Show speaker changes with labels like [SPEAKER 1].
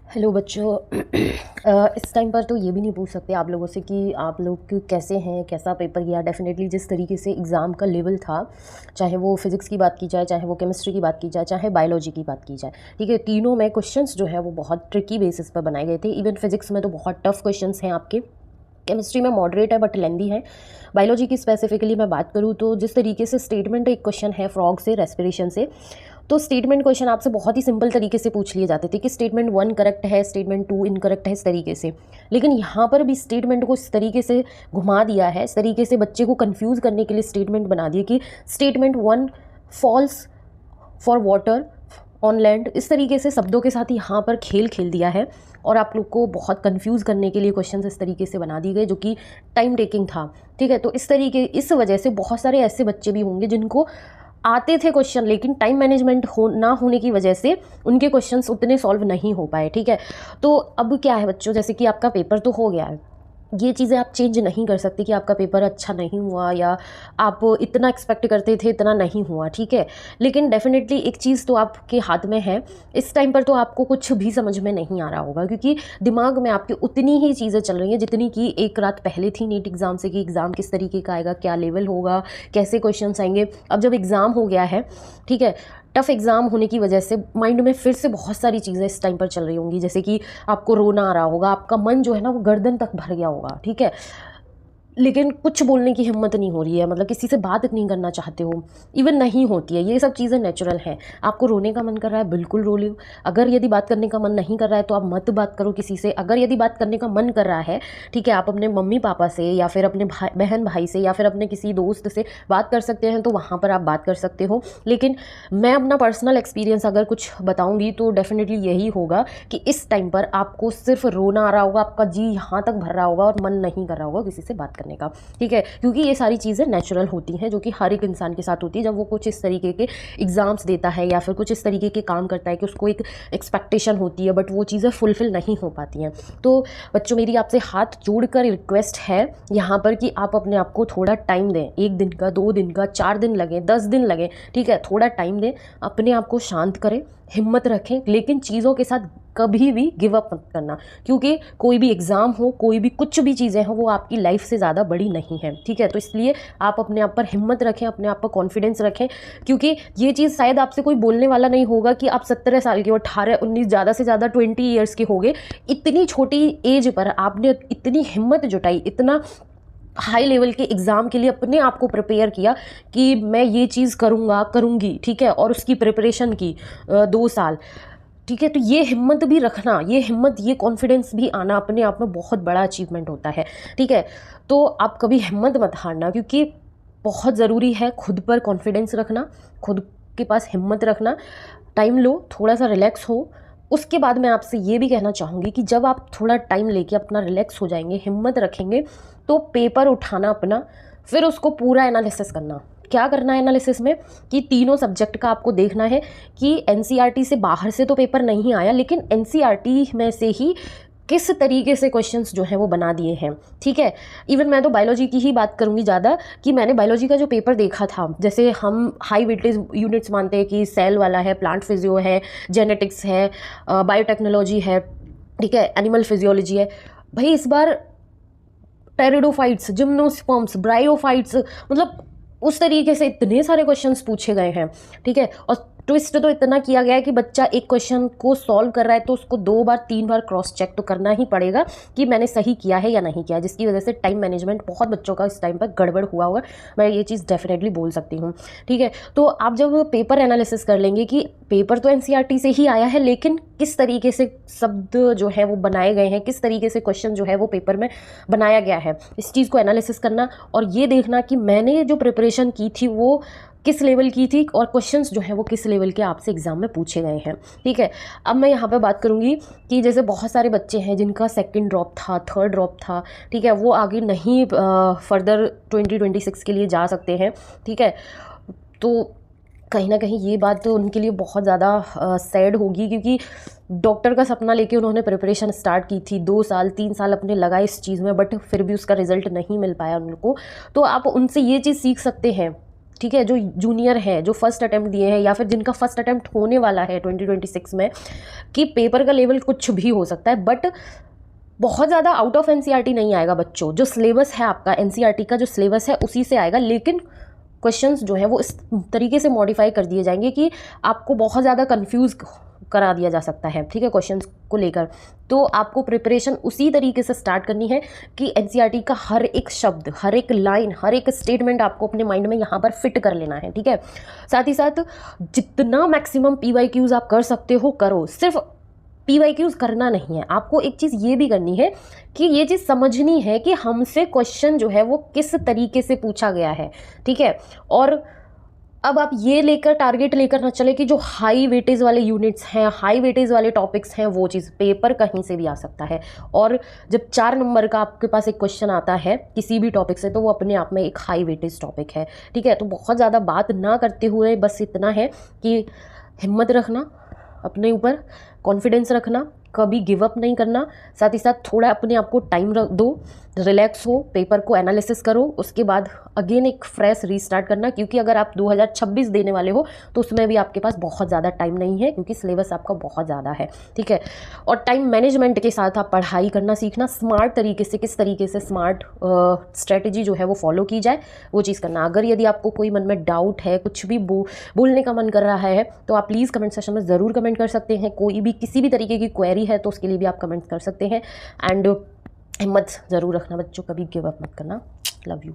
[SPEAKER 1] Hello बच्चों। इस time पर तो ये भी नहीं पूछ सकते आप लोगों से कि आप लोग कैसे हैं, कैसा पेपर गया। डेफिनेटली जिस तरीके से एग्ज़ाम का लेवल था, चाहे वो फिज़िक्स की बात की जाए, चाहे वो केमिस्ट्री की बात की जाए, चाहे बायोलॉजी की बात की जाए, ठीक है, तीनों में क्वेश्चंस जो है वो बहुत ट्रिकी बेसिस पर बनाए गए थे। इवन फिज़िक्स में तो बहुत टफ क्वेश्चंस हैं आपके, केमिस्ट्री में मॉडरेट है बट लेंदी है। बायोलॉजी की स्पेसिफिकली मैं बात करूँ तो जिस तरीके से स्टेटमेंट एक क्वेश्चन है फ्रॉग से, रेस्पिरेशन से, तो स्टेटमेंट क्वेश्चन आपसे बहुत ही सिंपल तरीके से पूछ लिए जाते थे कि स्टेटमेंट 1 करेक्ट है, स्टेटमेंट 2 इनकरेक्ट है, इस तरीके से। लेकिन यहाँ पर भी स्टेटमेंट को इस तरीके से घुमा दिया है, इस तरीके से बच्चे को कंफ्यूज करने के लिए स्टेटमेंट बना दिया कि statement 1 falls for water on land, इस तरीके से शब्दों के साथ यहाँ पर खेल खेल दिया है और आप लोग को बहुत कंफ्यूज करने के लिए क्वेश्चंस इस तरीके से बना दिए गए जो कि टाइम टेकिंग था। ठीक है, तो इस वजह से बहुत सारे ऐसे बच्चे भी होंगे जिनको आते थे क्वेश्चन, लेकिन टाइम मैनेजमेंट ना होने की वजह से उनके क्वेश्चंस उतने सॉल्व नहीं हो पाए। ठीक है, तो अब क्या है बच्चों, जैसे कि आपका पेपर तो हो गया है, ये चीज़ें आप चेंज नहीं कर सकते कि आपका पेपर अच्छा नहीं हुआ या आप इतना एक्सपेक्ट करते थे इतना नहीं हुआ। ठीक है, लेकिन डेफिनेटली एक चीज़ तो आपके हाथ में है। इस टाइम पर तो आपको कुछ भी समझ में नहीं आ रहा होगा क्योंकि दिमाग में आपके उतनी ही चीज़ें चल रही हैं जितनी कि एक रात पहले थी नीट एग्ज़ाम से, कि एग्ज़ाम किस तरीके का आएगा, क्या लेवल होगा, कैसे क्वेश्चन आएंगे। अब जब एग्ज़ाम हो गया है, ठीक है, टफ एग्ज़ाम होने की वजह से माइंड में फिर से बहुत सारी चीज़ें इस टाइम पर चल रही होंगी, जैसे कि आपको रोना आ रहा होगा, आपका मन जो है ना वो गर्दन तक भर गया होगा। ठीक है, लेकिन कुछ बोलने की हिम्मत नहीं हो रही है, मतलब किसी से बात नहीं करना चाहते हो, इवन नहीं होती है। ये सब चीज़ें नेचुरल हैं। आपको रोने का मन कर रहा है, बिल्कुल रो लो। अगर यदि बात करने का मन नहीं कर रहा है तो आप मत बात करो किसी से। अगर यदि बात करने का मन कर रहा है, ठीक है, आप अपने मम्मी पापा से या फिर अपने बहन भाई से या फिर अपने किसी दोस्त से बात कर सकते हैं, तो वहाँ पर आप बात कर सकते हो। लेकिन मैं अपना पर्सनल एक्सपीरियंस अगर कुछ बताऊँगी तो डेफिनेटली यही होगा कि इस टाइम पर आपको सिर्फ रोना आ रहा होगा, आपका जी यहाँ तक भर रहा होगा और मन नहीं कर रहा होगा किसी से बात करने का। ठीक है, क्योंकि ये सारी चीज़ें नेचुरल होती हैं जो कि हर एक इंसान के साथ होती है जब वो कुछ इस तरीके के एग्जाम्स देता है या फिर कुछ इस तरीके के काम करता है कि उसको एक एक्सपेक्टेशन होती है बट वो चीज़ें फुलफिल नहीं हो पाती हैं। तो बच्चों, मेरी आपसे हाथ जोड़कर रिक्वेस्ट है यहाँ पर कि आप अपने आप को थोड़ा टाइम दें। 1 दिन का, 2 दिन का, 4 दिन लगे, 10 दिन लगे, ठीक है, थोड़ा टाइम दें, अपने आप को शांत करें, हिम्मत रखें, लेकिन चीज़ों के साथ कभी भी गिव अप मत करना, क्योंकि कोई भी एग्ज़ाम हो, कोई भी कुछ भी चीज़ें हो, वो आपकी लाइफ से ज़्यादा बड़ी नहीं है। ठीक है, तो इसलिए आप अपने आप पर हिम्मत रखें, अपने आप पर कॉन्फिडेंस रखें, क्योंकि ये चीज़ शायद आपसे कोई बोलने वाला नहीं होगा कि आप 17 साल के हो, 18, 19, ज़्यादा से ज़्यादा 20 ईयर्स के हो गए। इतनी छोटी एज पर आपने इतनी हिम्मत जुटाई, इतना हाई लेवल के एग्ज़ाम के लिए अपने आप को प्रिपेयर किया कि मैं ये चीज़ करूँगा, करूँगी। ठीक है, और उसकी प्रिपरेशन की 2 साल। ठीक है, तो ये हिम्मत भी रखना, ये हिम्मत, ये कॉन्फिडेंस भी आना अपने आप में बहुत बड़ा अचीवमेंट होता है। ठीक है, तो आप कभी हिम्मत मत हारना, क्योंकि बहुत ज़रूरी है खुद पर कॉन्फिडेंस रखना, खुद के पास हिम्मत रखना। टाइम लो, थोड़ा सा रिलैक्स हो। उसके बाद मैं आपसे ये भी कहना चाहूँगी कि जब आप थोड़ा टाइम लेके अपना रिलैक्स हो जाएंगे, हिम्मत रखेंगे, तो पेपर उठाना अपना, फिर उसको पूरा एनालिसिस करना। क्या करना है एनालिसिस में कि तीनों सब्जेक्ट का आपको देखना है कि एनसीईआरटी से बाहर से तो पेपर नहीं आया, लेकिन एनसीईआरटी में से ही किस तरीके से क्वेश्चंस जो हैं वो बना दिए हैं। ठीक है, इवन मैं तो बायोलॉजी की ही बात करूंगी ज़्यादा, कि मैंने बायोलॉजी का जो पेपर देखा था, जैसे हम हाई वेटेज यूनिट्स मानते हैं कि सेल वाला है, प्लांट फिजियो है, जेनेटिक्स है, बायोटेक्नोलॉजी है, ठीक है, एनिमल फिजियोलॉजी है। भाई इस बार टेरिडोफाइट्स, जिम्नोस्पर्म्स, ब्रायोफाइट्स, मतलब उस तरीके से इतने सारे क्वेश्चंस पूछे गए हैं। ठीक है, और ट्विस्ट तो इतना किया गया है कि बच्चा एक क्वेश्चन को सॉल्व कर रहा है तो उसको 2 बार 3 बार क्रॉस चेक तो करना ही पड़ेगा कि मैंने सही किया है या नहीं किया, जिसकी वजह से टाइम मैनेजमेंट बहुत बच्चों का इस टाइम पर गड़बड़ हुआ होगा, मैं ये चीज़ डेफिनेटली बोल सकती हूँ। ठीक है, तो आप जब पेपर एनालिसिस कर लेंगे कि पेपर तो एनसीईआरटी से ही आया है, लेकिन किस तरीके से शब्द जो है वो बनाए गए हैं, किस तरीके से क्वेश्चन जो है वो पेपर में बनाया गया है, इस चीज़ को एनालिसिस करना और ये देखना कि मैंने जो प्रिपरेशन की थी वो किस लेवल की थी और क्वेश्चंस जो है वो किस लेवल के आपसे एग्जाम में पूछे गए हैं। ठीक है, अब मैं यहाँ पे बात करूँगी कि जैसे बहुत सारे बच्चे हैं जिनका सेकंड ड्रॉप था, थर्ड ड्रॉप था, ठीक है, वो आगे नहीं फर्दर 2026 के लिए जा सकते हैं। ठीक है, तो कहीं ना कहीं ये बात तो उनके लिए बहुत ज़्यादा सैड होगी, क्योंकि डॉक्टर का सपना लेके उन्होंने प्रिपरेशन स्टार्ट की थी, 2 साल 3 साल अपने लगाए इस चीज़ में, बट फिर भी उसका रिजल्ट नहीं मिल पाया उनको। तो आप उनसे ये चीज़ सीख सकते हैं ठीक है, जो जूनियर है, जो फर्स्ट अटैम्प्ट दिए हैं या फिर जिनका फर्स्ट अटैम्प्ट होने वाला है 2026 में, कि पेपर का लेवल कुछ भी हो सकता है, बट बहुत ज़्यादा आउट ऑफ एनसीईआरटी नहीं आएगा बच्चों। जो सिलेबस है आपका एनसीईआरटी का जो सिलेबस है उसी से आएगा, लेकिन क्वेश्चंस जो है वो इस तरीके से मॉडिफाई कर दिए जाएंगे कि आपको बहुत ज़्यादा कंफ्यूज करा दिया जा सकता है, ठीक है, क्वेश्चंस को लेकर। तो आपको प्रिपरेशन उसी तरीके से स्टार्ट करनी है कि एनसीईआरटी का हर एक शब्द, हर एक लाइन, हर एक स्टेटमेंट आपको अपने माइंड में यहाँ पर फिट कर लेना है, ठीक है। साथ ही साथ जितना मैक्सिमम पीवाईक्यूज आप कर सकते हो करो, सिर्फ पीवाईक्यूज करना नहीं है, आपको एक चीज़ ये भी करनी है कि ये चीज़ समझनी है कि हमसे क्वेश्चन जो है वो किस तरीके से पूछा गया है, ठीक है। और अब आप ये लेकर टारगेट लेकर ना चले कि जो हाई वेटेज वाले यूनिट्स हैं, हाई वेटेज वाले टॉपिक्स हैं, वो चीज़ पेपर कहीं से भी आ सकता है। और जब 4 नंबर का आपके पास एक क्वेश्चन आता है किसी भी टॉपिक से, तो वो अपने आप में एक हाई वेटेज टॉपिक है, ठीक है। तो बहुत ज़्यादा बात ना करते हुए बस इतना है कि हिम्मत रखना, अपने ऊपर कॉन्फिडेंस रखना, कभी गिव अप नहीं करना। साथ ही साथ थोड़ा अपने आप को टाइम दो, रिलैक्स हो, पेपर को एनालिसिस करो, उसके बाद अगेन एक फ्रेश रीस्टार्ट करना, क्योंकि अगर आप 2026 देने वाले हो तो उसमें भी आपके पास बहुत ज़्यादा टाइम नहीं है, क्योंकि सिलेबस आपका बहुत ज़्यादा है, ठीक है। और टाइम मैनेजमेंट के साथ आप पढ़ाई करना सीखना, स्मार्ट तरीके से, किस तरीके से स्मार्ट स्ट्रेटजी जो है वो फॉलो की जाए, वो चीज़ करना। अगर यदि आपको कोई मन में डाउट है, कुछ भी बोलने का मन कर रहा है, तो आप प्लीज़ कमेंट सेक्शन में ज़रूर कमेंट कर सकते हैं। कोई भी किसी भी तरीके की क्वेरी है तो उसके लिए भी आप कमेंट कर सकते हैं। एंड हिम्मत ज़रूर रखना बच्चों, कभी गिव अप मत करना। Love you.